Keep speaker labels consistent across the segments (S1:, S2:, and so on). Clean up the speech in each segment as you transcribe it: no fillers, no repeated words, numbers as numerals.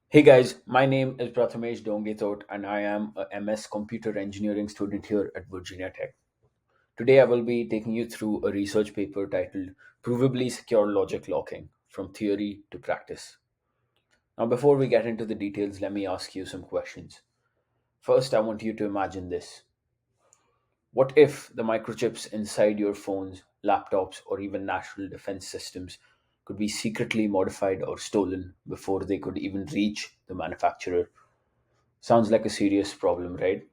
S1: Hey guys, my name is Prathamesh Dongethot and I am a MS Computer Engineering student here at Virginia Tech. Today I will be taking you through a research paper titled Provably Secure Logic Locking From Theory to Practice. Now, before we get into the details, let me ask you some questions. First, I want you to imagine this. What if the microchips inside your phones, laptops, or even national defense systems could be secretly modified or stolen before they could even reach the manufacturer? Sounds like a serious problem, right?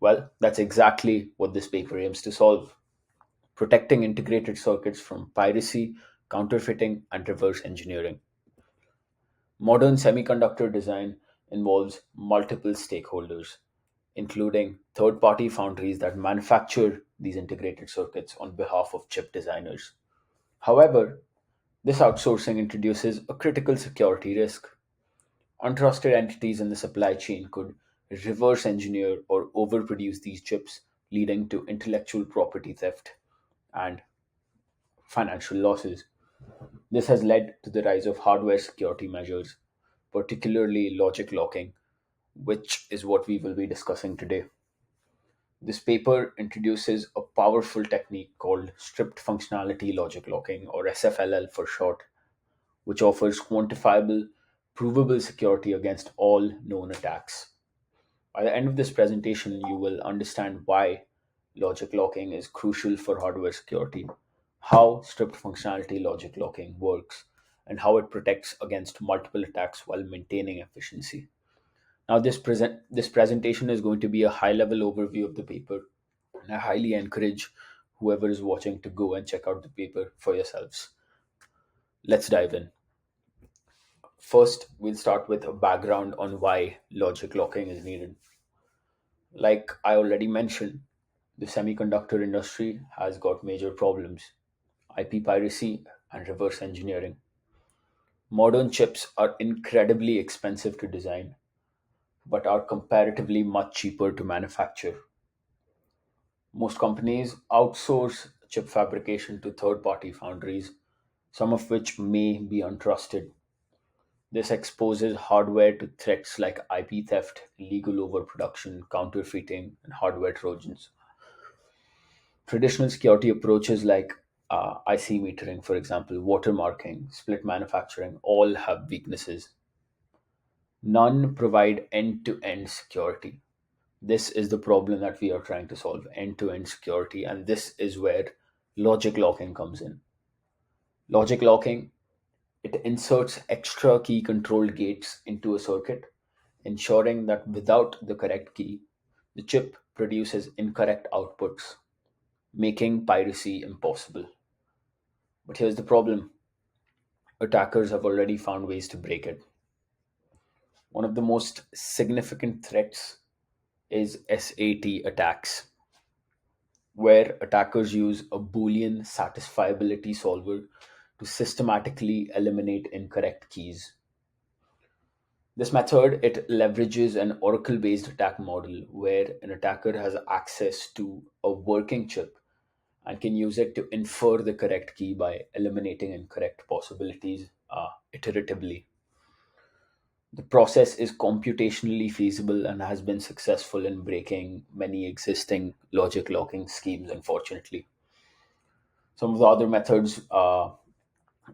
S1: Well, that's exactly what this paper aims to solve, protecting integrated circuits from piracy, counterfeiting, and reverse engineering. Modern semiconductor design involves multiple stakeholders, including third party foundries that manufacture these integrated circuits on behalf of chip designers. However, this outsourcing introduces a critical security risk. Untrusted entities in the supply chain could reverse engineer or overproduce these chips, leading to intellectual property theft and financial losses. This has led to the rise of hardware security measures, particularly logic locking, which is what we will be discussing today. This paper introduces a powerful technique called stripped functionality logic locking, or SFLL for short, which offers quantifiable, provable security against all known attacks. By the end of this presentation, you will understand why logic locking is crucial for hardware security, how stripped functionality logic locking works, and how it protects against multiple attacks while maintaining efficiency. Now, this presentation is going to be a high-level overview of the paper, and I highly encourage whoever is watching to go and check out the paper for yourselves. Let's dive in. First, we'll start with a background on why logic locking is needed. Like I already mentioned, the semiconductor industry has got major problems: IP piracy and reverse engineering. Modern chips are incredibly expensive to design, but are comparatively much cheaper to manufacture. Most companies outsource chip fabrication to third party foundries, some of which may be untrusted. This exposes hardware to threats like IP theft, illegal overproduction, counterfeiting, and hardware trojans. Traditional security approaches like IC metering, for example, watermarking, split manufacturing, all have weaknesses. None provide end to end security. This is the problem that we are trying to solve: end to end security. And this is where logic locking comes in. Logic locking, it inserts extra key controlled gates into a circuit, ensuring that without the correct key, the chip produces incorrect outputs, making piracy impossible. But here's the problem: attackers have already found ways to break it. One of the most significant threats is SAT attacks, where attackers use a Boolean satisfiability solver to systematically eliminate incorrect keys. This method, it leverages an Oracle-based attack model where an attacker has access to a working chip and can use it to infer the correct key by eliminating incorrect possibilities iteratively. The process is computationally feasible and has been successful in breaking many existing logic locking schemes, unfortunately. Some of the other methods uh,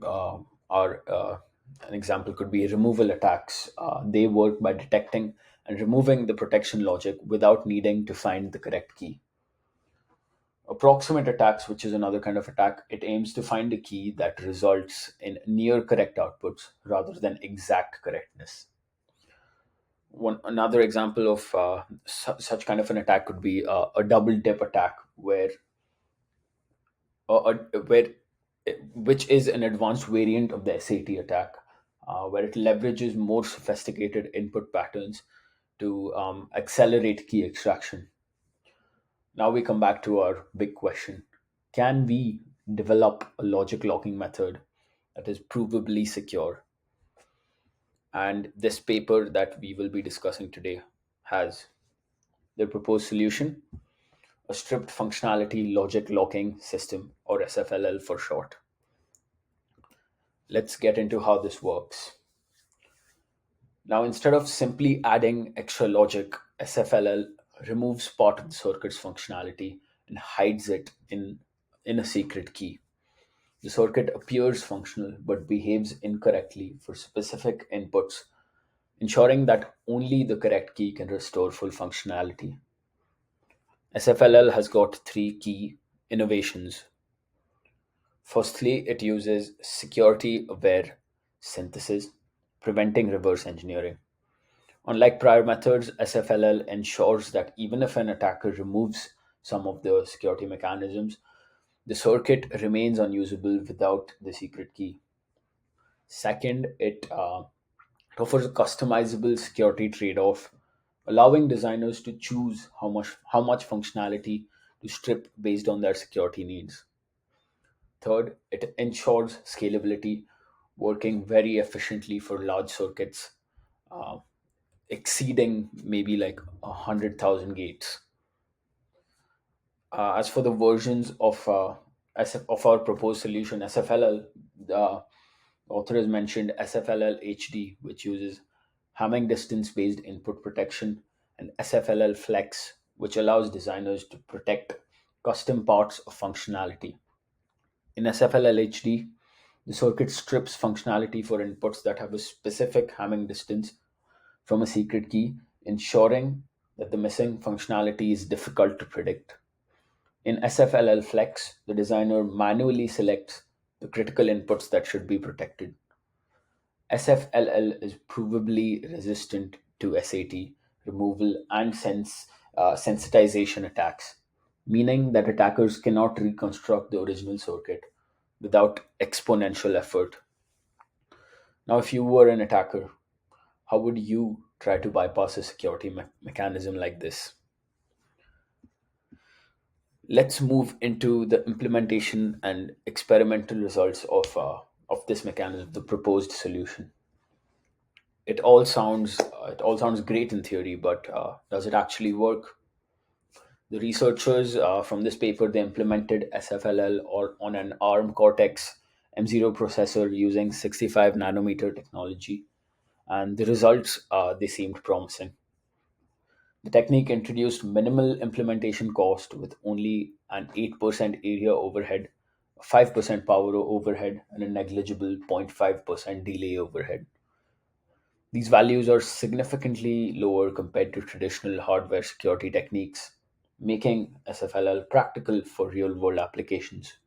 S1: are an example could be removal attacks. They work by detecting and removing the protection logic without needing to find the correct key. Approximate attacks, which is another kind of attack, it aims to find a key that results in near correct outputs rather than exact correctness. One another example of such kind of an attack could be a double dip attack, where which is an advanced variant of the SAT attack, where it leverages more sophisticated input patterns to accelerate key extraction. Now we come back to our big question: can we develop a logic locking method that is provably secure? And this paper that we will be discussing today has the proposed solution: a stripped functionality logic locking system, or SFLL for short. Let's get into how this works. Now, instead of simply adding extra logic, SFLL removes part of the circuit's functionality and hides it in a secret key. The circuit appears functional but behaves incorrectly for specific inputs, ensuring that only the correct key can restore full functionality. SFLL has got three key innovations. Firstly, it uses security aware synthesis, preventing reverse engineering. Unlike prior methods, SFLL ensures that even if an attacker removes some of the security mechanisms, the circuit remains unusable without the secret key. Second, it offers a customizable security trade-off, allowing designers to choose how much functionality to strip based on their security needs. Third, it ensures scalability, working very efficiently for large circuits, uh, exceeding maybe like 100,000 gates. As for the versions of our proposed solution, SFLL, the author has mentioned SFLL HD, which uses Hamming distance based input protection, and SFLL Flex, which allows designers to protect custom parts of functionality. In SFLL HD, the circuit strips functionality for inputs that have a specific Hamming distance from a secret key, ensuring that the missing functionality is difficult to predict. In SFLL Flex, the designer manually selects the critical inputs that should be protected. SFLL is provably resistant to SAT removal and sensitization attacks, meaning that attackers cannot reconstruct the original circuit without exponential effort. Now, if you were an attacker, how would you try to bypass a security mechanism like this? Let's move into the implementation and experimental results of this mechanism, the proposed solution. It all sounds great in theory, but does it actually work? The researchers from this paper, they implemented SFLL or on an ARM Cortex M0 processor using 65 nanometer technology, and the results, they seemed promising. The technique introduced minimal implementation cost with only an 8% area overhead, 5% power overhead, and a negligible 0.5% delay overhead. These values are significantly lower compared to traditional hardware security techniques, making SFLL practical for real world applications.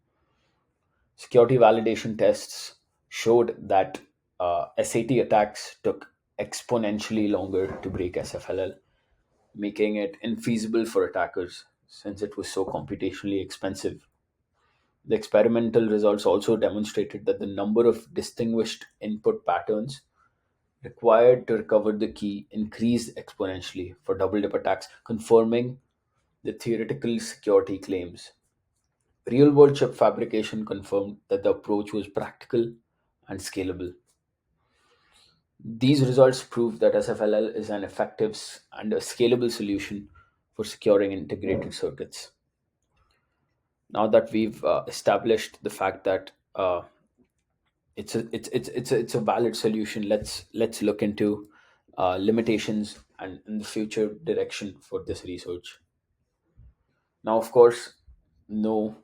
S1: Security validation tests showed that SAT attacks took exponentially longer to break SFLL, making it infeasible for attackers since it was so computationally expensive. The experimental results also demonstrated that the number of distinguished input patterns required to recover the key increased exponentially for double dip attacks, confirming the theoretical security claims. Real world chip fabrication confirmed that the approach was practical and scalable. These results prove that SFLL is an effective and a scalable solution for securing integrated circuits. Now that we've established the fact that it's a valid solution, let's look into limitations and in the future direction for this research. Now, of course, no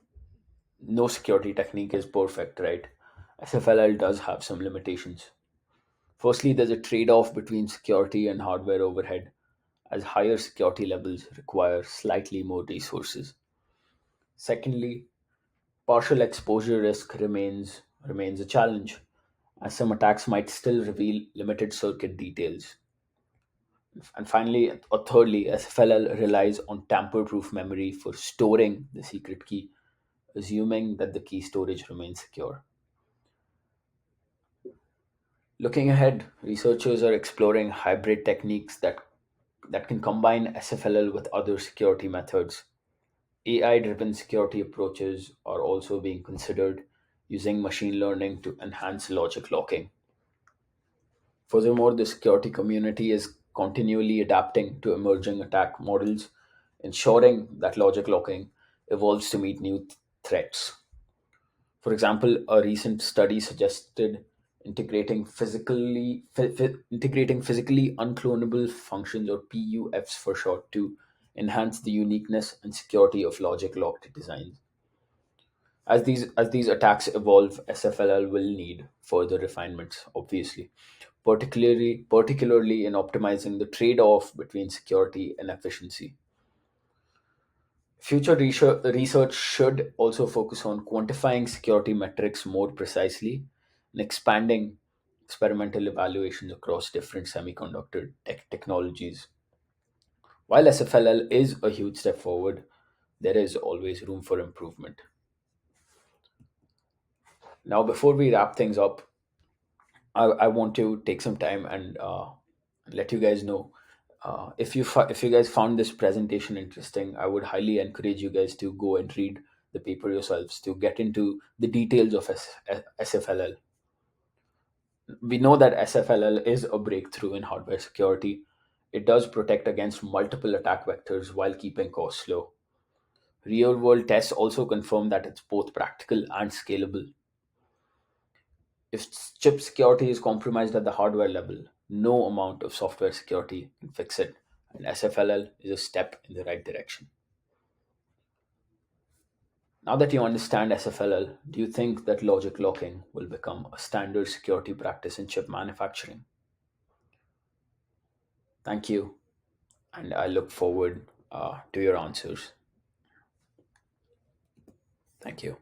S1: no security technique is perfect, right? SFLL does have some limitations. Firstly, there's a trade-off between security and hardware overhead, as higher security levels require slightly more resources. Secondly, partial exposure risk remains a challenge, as some attacks might still reveal limited circuit details. And finally, or thirdly, SFLL relies on tamper-proof memory for storing the secret key, assuming that the key storage remains secure. Looking ahead, researchers are exploring hybrid techniques that can combine SFLL with other security methods. AI driven security approaches are also being considered, using machine learning to enhance logic locking. Furthermore, the security community is continually adapting to emerging attack models, ensuring that logic locking evolves to meet new threats. For example, a recent study suggested integrating physically unclonable functions, or PUFs for short, to enhance the uniqueness and security of logic locked designs. As these attacks evolve, SFLL will need further refinements, obviously, particularly in optimizing the trade-off between security and efficiency. Future research should also focus on quantifying security metrics more precisely and expanding experimental evaluations across different semiconductor technologies. While SFLL is a huge step forward, there is always room for improvement. Now, before we wrap things up, I want to take some time and let you guys know, if you guys found this presentation interesting, I would highly encourage you guys to go and read the paper yourselves to get into the details of SFLL. We know that SFLL is a breakthrough in hardware security. It does protect against multiple attack vectors while keeping costs low. Real world tests also confirm that it's both practical and scalable. If chip security is compromised at the hardware level, no amount of software security can fix it, and SFLL is a step in the right direction. Now that you understand SFLL, do you think that logic locking will become a standard security practice in chip manufacturing? Thank you, and I look forward to your answers. Thank you.